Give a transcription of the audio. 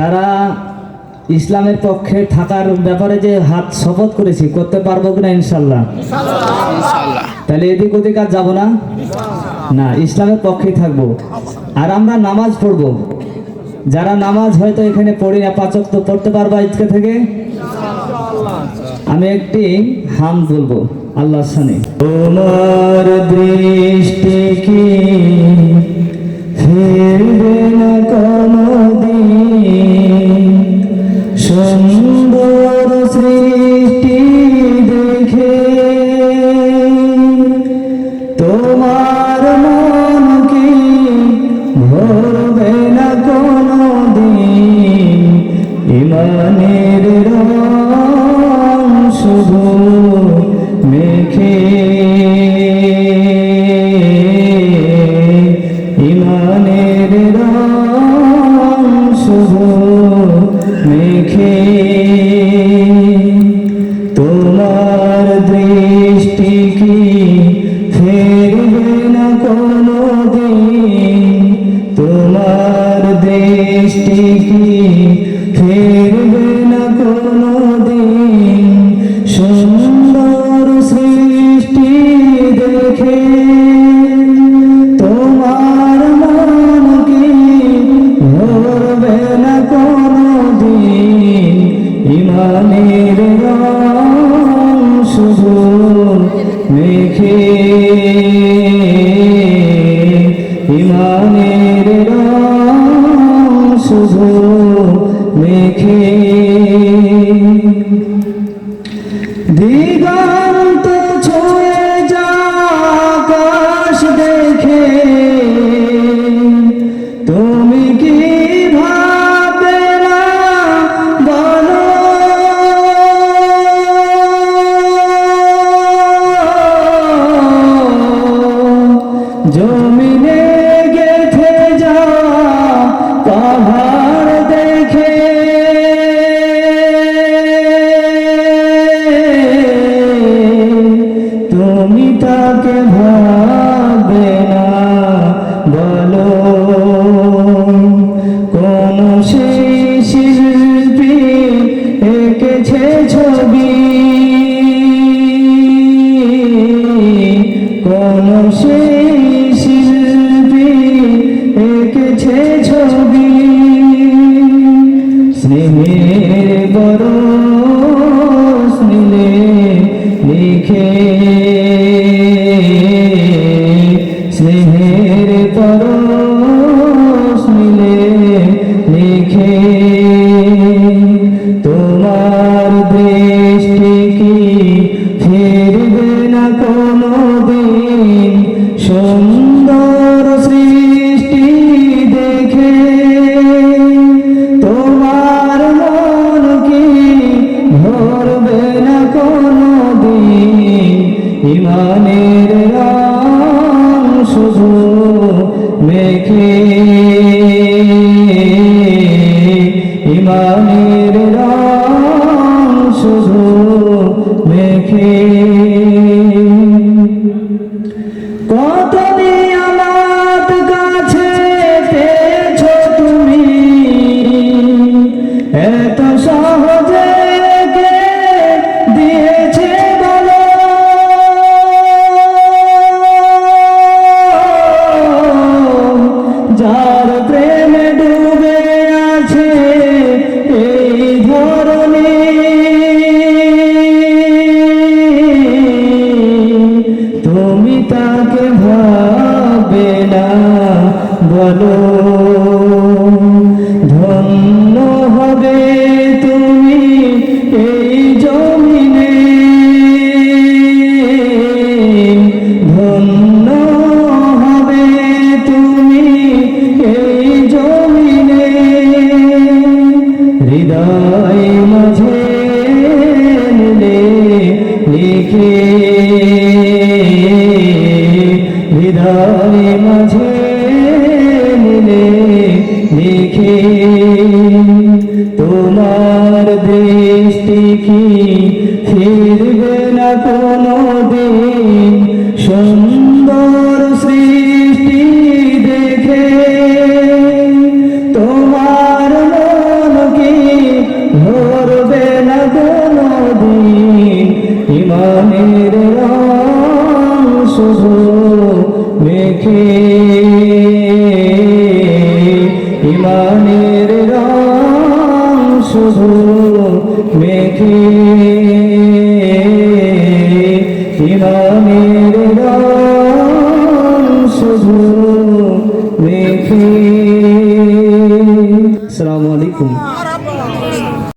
তারা ইসলামের পক্ষে থাকার ব্যাপারে যে হাত শপথ করেছি, করতে পারবো কিনা ইনশাল্লাহ? তাহলে এদিক ওদিক আর যাবো না, না ইসলামের পক্ষেই থাকবো। আর আমরা নামাজ পড়বো, যারা নামাজ হয়তো এখানে পড়ি না, 5 ওয়াক্ত পড়তে পারবা আজকে থেকে? আমি একটি হাম বলবো আল্লাহর সামনে। তোমার দৃষ্টি কি ফিরবে না কোনদিন, সুন্দর সৃষ্টি দেখে তোমার মন কি ভরবে না কোনদিন, ইমানের রং শুধু মেখে, ইমানের রং শুধু মেখে, তোমার দৃষ্টি কি ফিরবে না কোনদিন, তোমার দৃষ্টি কি ফিরবে না কোনদিন, সুন্দর সৃষ্টি দেখে তোমার মন কি ভরবে না কোনদিন, ইমানের রং শুধু মেখে, ইমানের রং শুধু মেখে, দিগন্ত ছুঁয়ে যাওয়া আকাশ দেখে তুমি কি ভাববে না বলো, জমিনে গেথে যাওয়া পাহাড় দেখে তুমি তাকে ভাববে না বলো, কোন সেই শিল্পী এঁকেছে ছবি, কোন সেই শিল্পী এঁকেছে ছবি, স্নেহের বরষ নীলে লিখে, স্নেহের পরশ নীলে লিখে, তোমার দৃষ্টি কি ফিরবে না কোনদিন, সুন্দর সৃষ্টি দেখে তোমার মন কি ভরবে না কোনদিন, ইমানের রং শুধু মেখে, ইমানের রং শুধু মেখে, কত নিয়ামত কাছে পেয়েছো তুমি, এত সহজে কে দিয়েছে বলো, যার প্রেমে ডুবে আছে এই ধরনী, তুমি তাকে ভাববে না বলো, ধন্য হবে তুমি এই জমিনে, ধন্য হবে তুমি এই জমিনে, হৃদয় মাঝে নিলে লিখে, হৃদয় মাঝে নিলে লিখে, তোমার দৃষ্টি কি ফিরবে না কোনদিন, সুন্দর সৃষ্টি দেখে তোমার মন করবে না কোনদিন ইমানের রং শুধু মেখে ইমানের রং শুধু মেখে ইমানের রং শুধু মেখে